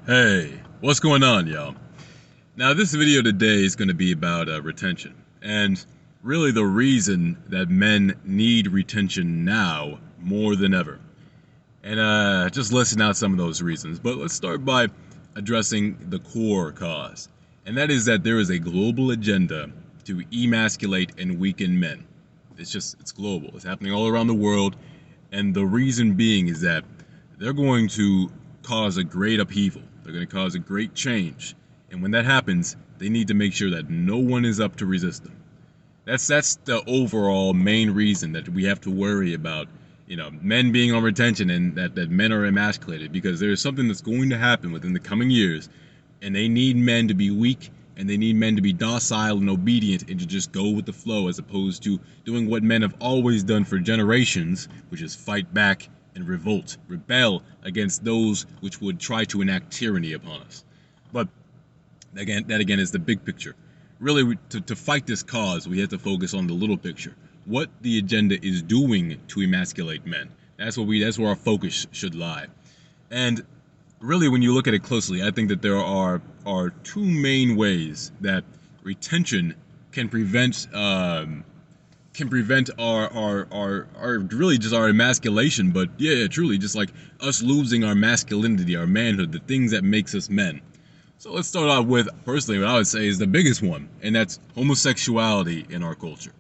Hey, what's going on, y'all? Now, this video today is going to be about retention, and really the reason that men need retention now more than ever. And just listing out some of those reasons. But let's start by addressing the core cause, and that is that there is a global agenda to emasculate and weaken men. It's global. It's happening all around the world, and the reason being is that they're going to cause a great upheaval. They're going to cause a great change. And when that happens, they need to make sure that no one is up to resist them. That's the overall main reason that we have to worry about, men being on retention and that men are emasculated, because there's something that's going to happen within the coming years, and they need men to be weak, and they need men to be docile and obedient and to just go with the flow, as opposed to doing what men have always done for generations, which is fight back and rebel against those which would try to enact tyranny upon us. But that again is the big picture. Really, to fight this cause, we have to focus on the little picture. What the agenda is doing to emasculate men. That's where our focus should lie. And really, when you look at it closely, I think that there are two main ways that retention can prevent our really just our emasculation, but yeah, truly just like us losing our masculinity, our manhood, the things that makes us men. So let's start out with, personally, what I would say is the biggest one, and that's homosexuality in our culture.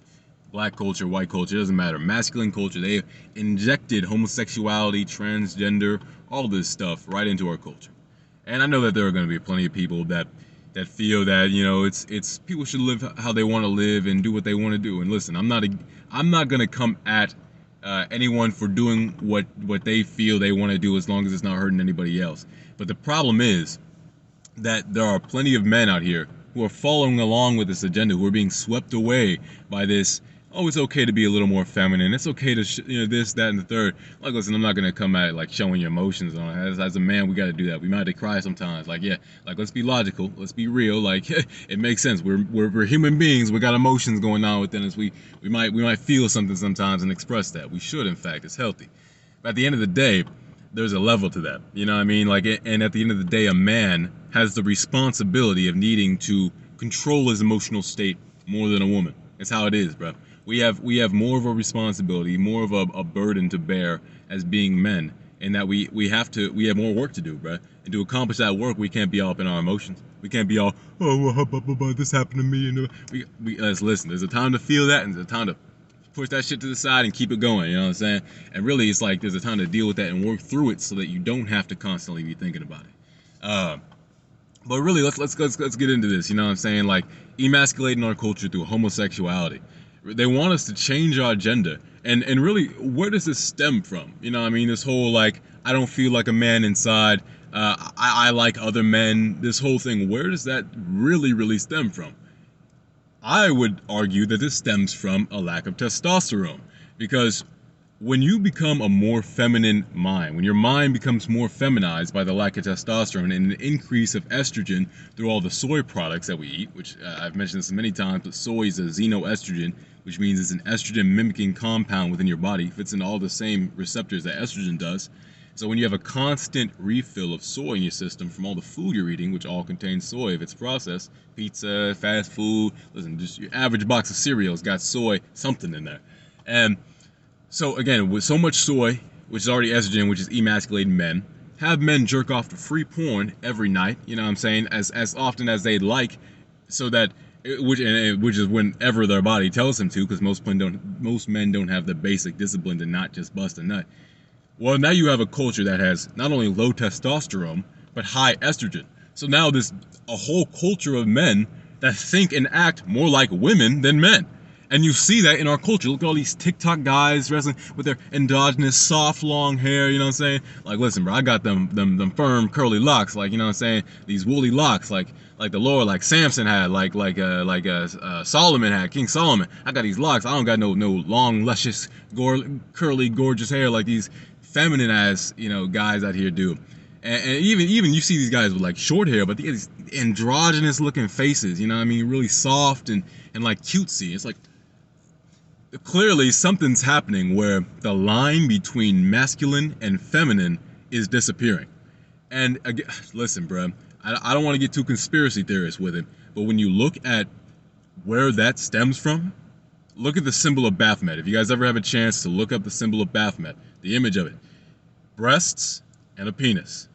Black culture, white culture, it doesn't matter. Masculine culture, they injected homosexuality, transgender, all this stuff right into our culture. And I know that there are going to be plenty of people that feel that it's people should live how they want to live and do what they want to do. And listen, I'm not going to come at anyone for doing what they feel they want to do, as long as it's not hurting anybody else. But the problem is that there are plenty of men out here who are following along with this agenda, who are being swept away by this. Oh, it's okay to be a little more feminine. It's okay to this, that, and the third. Like, listen, I'm not gonna come at it like showing your emotions on it. As a man, we got to do that. We might have to cry sometimes. Like, yeah, like let's be logical. Let's be real. Like, it makes sense. We're human beings. We got emotions going on within us. We might feel something sometimes and express that. We should, in fact. It's healthy. But at the end of the day, there's a level to that. You know what I mean? Like, and at the end of the day, a man has the responsibility of needing to control his emotional state more than a woman. It's how it is, bro. We have more of a responsibility, more of a burden to bear as being men, and that we have more work to do, bro. And to accomplish that work, we can't be all up in our emotions. We can't be all, oh, well, this happened to me. And let's listen. There's a time to feel that, and there's a time to push that shit to the side and keep it going. You know what I'm saying? And really, it's like there's a time to deal with that and work through it so that you don't have to constantly be thinking about it. But really, let's get into this. You know what I'm saying? Like, emasculating our culture through homosexuality. They want us to change our agenda. And really, where does this stem from? You know what I mean? This whole, like, I don't feel like a man inside. I like other men. This whole thing. Where does that really stem from? I would argue that this stems from a lack of testosterone, because when you become a more feminine mind, when your mind becomes more feminized by the lack of testosterone and an increase of estrogen through all the soy products that we eat, which I've mentioned this many times, but soy is a xenoestrogen, which means it's an estrogen mimicking compound within your body, fits into all the same receptors that estrogen does. So when you have a constant refill of soy in your system from all the food you're eating, which all contains soy if it's processed, pizza, fast food, listen, just your average box of cereal's got soy, something in there. And so again, with so much soy, which is already estrogen, which is emasculating men, have men jerk off to free porn every night, you know what I'm saying, as often as they'd like, so that, which is whenever their body tells them to, because most men don't have the basic discipline to not just bust a nut. Well, now you have a culture that has not only low testosterone, but high estrogen. So now there's a whole culture of men that think and act more like women than men. And you see that in our culture. Look at all these TikTok guys wrestling with their endogenous soft long hair, you know what I'm saying? Like, listen, bro, I got them firm curly locks, like, you know what I'm saying? These woolly locks, like the Lord, like Samson had, like Solomon had, King Solomon. I got these locks. I don't got no long, luscious, curly, gorgeous hair like these feminine ass, guys out here do. And even you see these guys with like short hair, but these androgynous looking faces, you know what I mean? Really soft and like cutesy. It's like, clearly something's happening where the line between masculine and feminine is disappearing. And again, listen, bro, I don't want to get too conspiracy theorist with it, but when you look at where that stems from, look at the symbol of Baphomet. If you guys ever have a chance to look up the symbol of Baphomet, the image of it, breasts and a penis.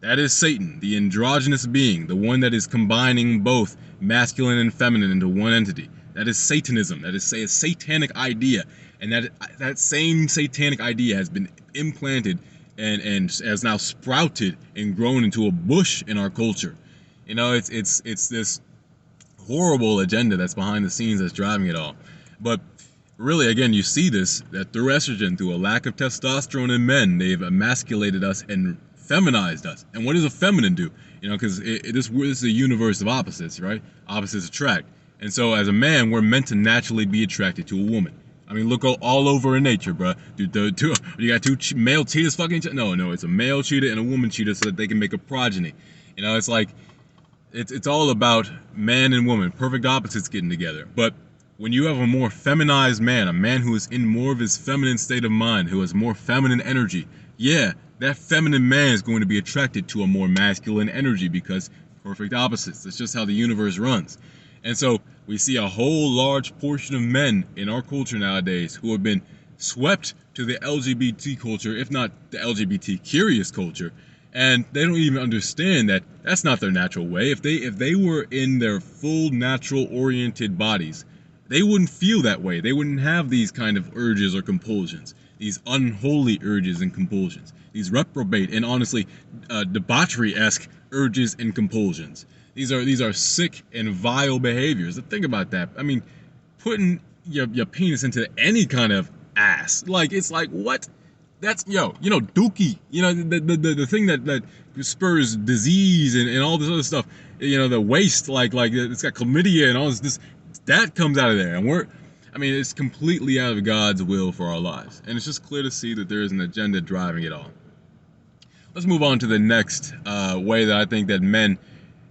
That is Satan, the androgynous being, the one that is combining both masculine and feminine into one entity. That is Satanism. That is a satanic idea, and that same satanic idea has been implanted and has now sprouted and grown into a bush in our culture. You know, it's this horrible agenda that's behind the scenes that's driving it all. But really, again, you see this that through estrogen, through a lack of testosterone in men, they've emasculated us and feminized us. And what does a feminine do? You know, because this is a universe of opposites, right? Opposites attract. And so as a man, we're meant to naturally be attracted to a woman. I mean, look all over in nature, bro. Dude, you got two male cheetahs fucking. No, it's a male cheetah and a woman cheetah so that they can make a progeny. You know, it's like it's all about man and woman, perfect opposites getting together. But when you have a more feminized man, a man who is in more of his feminine state of mind, who has more feminine energy, yeah, that feminine man is going to be attracted to a more masculine energy because perfect opposites. That's just how the universe runs. And so we see a whole large portion of men in our culture nowadays who have been swept to the LGBT culture, if not the LGBT curious culture, and they don't even understand that that's not their natural way. If they were in their full natural oriented bodies, they wouldn't feel that way. They wouldn't have these kind of urges or compulsions, these unholy urges and compulsions, these reprobate and honestly debauchery-esque urges and compulsions. These are sick and vile behaviors. Think about that. I mean, putting your penis into any kind of ass, like it's like what? That's dookie. You know the thing that spurs disease and all this other stuff. You know, the waste, like it's got chlamydia and all this that comes out of there, and it's completely out of God's will for our lives, and it's just clear to see that there is an agenda driving it all. Let's move on to the next way that I think that men,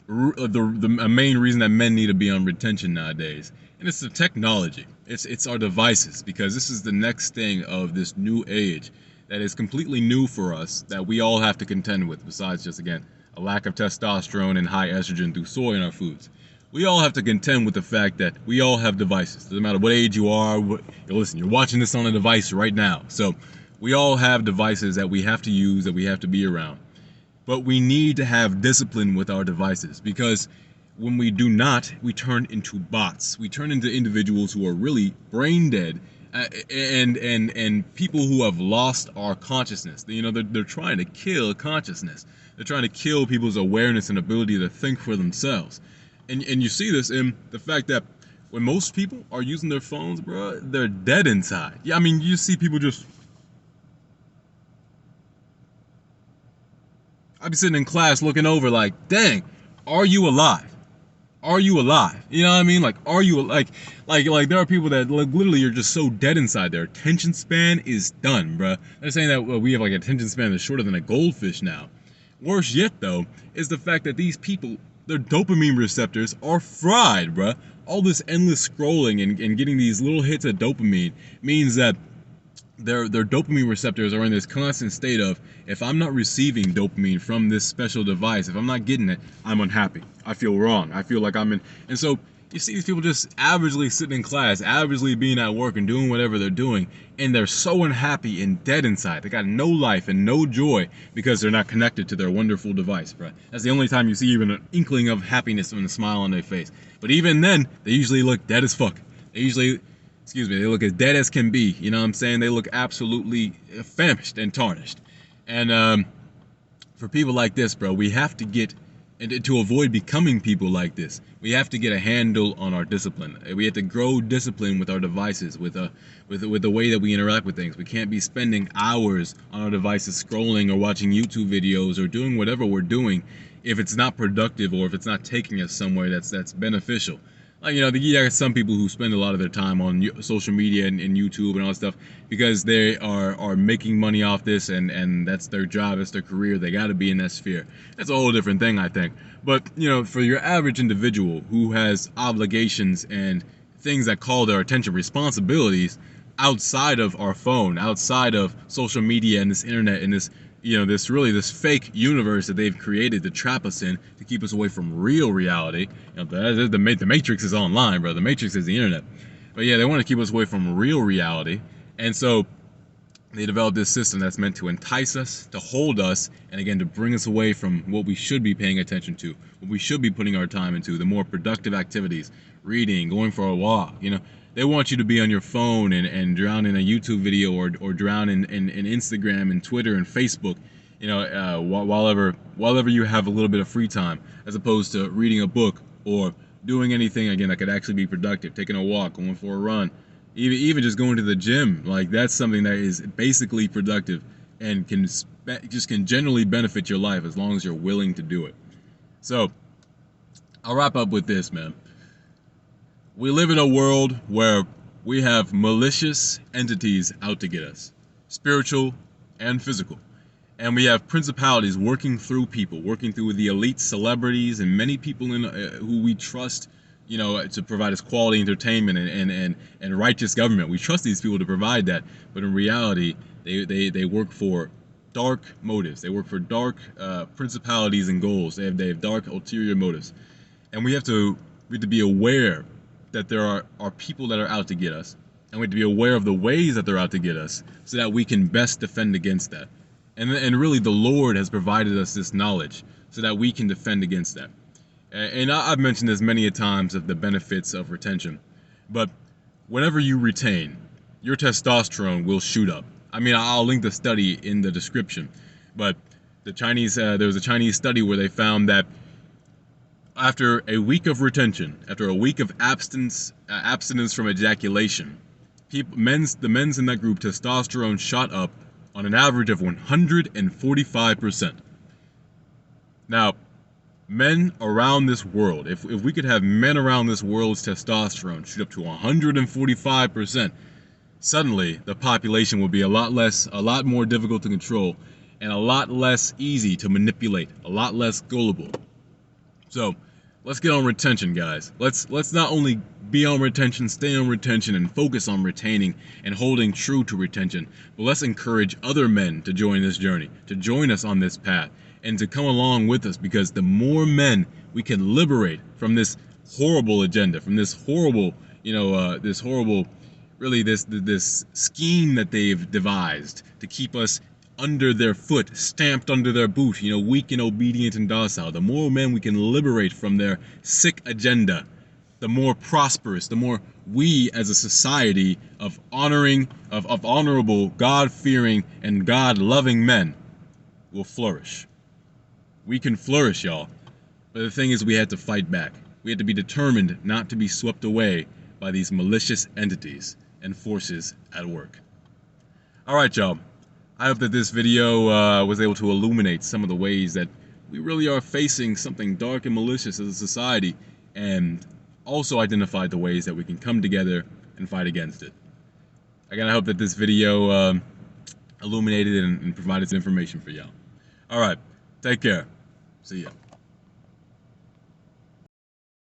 the main reason that men need to be on retention nowadays, and it's the technology. It's our devices, because this is the next thing of this new age that is completely new for us that we all have to contend with, besides just, again, a lack of testosterone and high estrogen through soy in our foods. We all have to contend with the fact that we all have devices. Doesn't matter what age you are. Listen, you're watching this on a device right now. So we all have devices that we have to use, that we have to be around. But we need to have discipline with our devices, because when we do not, we turn into bots. We turn into individuals who are really brain dead, and people who have lost our consciousness. You know, they're trying to kill consciousness. They're trying to kill people's awareness and ability to think for themselves. And you see this in the fact that when most people are using their phones, bro, they're dead inside. Yeah, I mean, you see people just... I'd be sitting in class looking over like, dang, are you alive? Are you alive? You know what I mean? Like, are you like there are people that literally are just so dead inside. Their attention span is done, bruh. They're saying that we have like an attention span that's shorter than a goldfish now. Worse yet, though, is the fact that these people, their dopamine receptors are fried, bruh. All this endless scrolling and getting these little hits of dopamine means that their dopamine receptors are in this constant state of, if I'm not receiving dopamine from this special device, if I'm not getting it, I'm unhappy. I feel wrong. I feel like I'm in... And so you see these people just averagely sitting in class, averagely being at work and doing whatever they're doing, and they're so unhappy and dead inside. They got no life and no joy because they're not connected to their wonderful device, bro. That's the only time you see even an inkling of happiness and a smile on their face. But even then, they usually look dead as fuck. They look as dead as can be. You know what I'm saying? They look absolutely famished and tarnished. And for people like this, bro, we have to get, and to avoid becoming people like this, we have to get a handle on our discipline. We have to grow discipline with our devices, with the way that we interact with things. We can't be spending hours on our devices scrolling or watching YouTube videos or doing whatever we're doing if it's not productive or if it's not taking us somewhere that's beneficial. Like, you know, you got some people who spend a lot of their time on social media and YouTube and all that stuff because they are making money off this, and that's their job, that's their career. They got to be in that sphere. That's a whole different thing, I think. But, you know, for your average individual who has obligations and things that call their attention, responsibilities outside of our phone, outside of social media and this internet and this this fake universe that they've created to trap us in, to keep us away from real reality. The Matrix is online, bro. The Matrix is the internet. But yeah, they want to keep us away from real reality, and so they developed this system that's meant to entice us, to hold us, and again to bring us away from what we should be paying attention to, what we should be putting our time into, the more productive activities, reading, going for a walk. They want you to be on your phone drown in a YouTube video, or drown in Instagram and Twitter and Facebook, while you have a little bit of free time, as opposed to reading a book or doing anything again that could actually be productive, taking a walk, going for a run, even just going to the gym. Like, that's something that is basically productive and can generally benefit your life as long as you're willing to do it. So I'll wrap up with this, man. We live in a world where we have malicious entities out to get us, spiritual and physical. And we have principalities working through people, working through the elite celebrities and many people who we trust, to provide us quality entertainment and righteous government. We trust these people to provide that, but in reality, they work for dark motives. They work for dark principalities and goals. They have dark ulterior motives, and we have to be aware that there are people that are out to get us, and we have to be aware of the ways that they're out to get us, so that we can best defend against that. And really, the Lord has provided us this knowledge so that we can defend against that. And I've mentioned this many a times, of the benefits of retention. But whenever you retain, your testosterone will shoot up. I mean, I'll link the study in the description. But there was a Chinese study where they found that after a week of retention, after a week of abstinence from ejaculation, the men's in that group, testosterone shot up on an average of 145%. Now, men around this world, if we could have men around this world's testosterone shoot up to 145%, suddenly the population would be a lot more difficult to control, and a lot less easy to manipulate, a lot less gullible. So let's get on retention, guys. Let's not only be on retention, stay on retention, and focus on retaining and holding true to retention, but let's encourage other men to join this journey, to join us on this path, and to come along with us, because the more men we can liberate from this horrible agenda, from this horrible, this scheme that they've devised to keep us under their foot, stamped under their boot, weak and obedient and docile. The more men we can liberate from their sick agenda, the more prosperous, the more we as a society of honorable, God-fearing, and God-loving men will flourish. We can flourish, y'all. But the thing is, we had to fight back. We had to be determined not to be swept away by these malicious entities and forces at work. All right, y'all. I hope that this video was able to illuminate some of the ways that we really are facing something dark and malicious as a society, and also identified the ways that we can come together and fight against it. Again, I hope that this video illuminated and provided some information for y'all. All right, take care. See ya.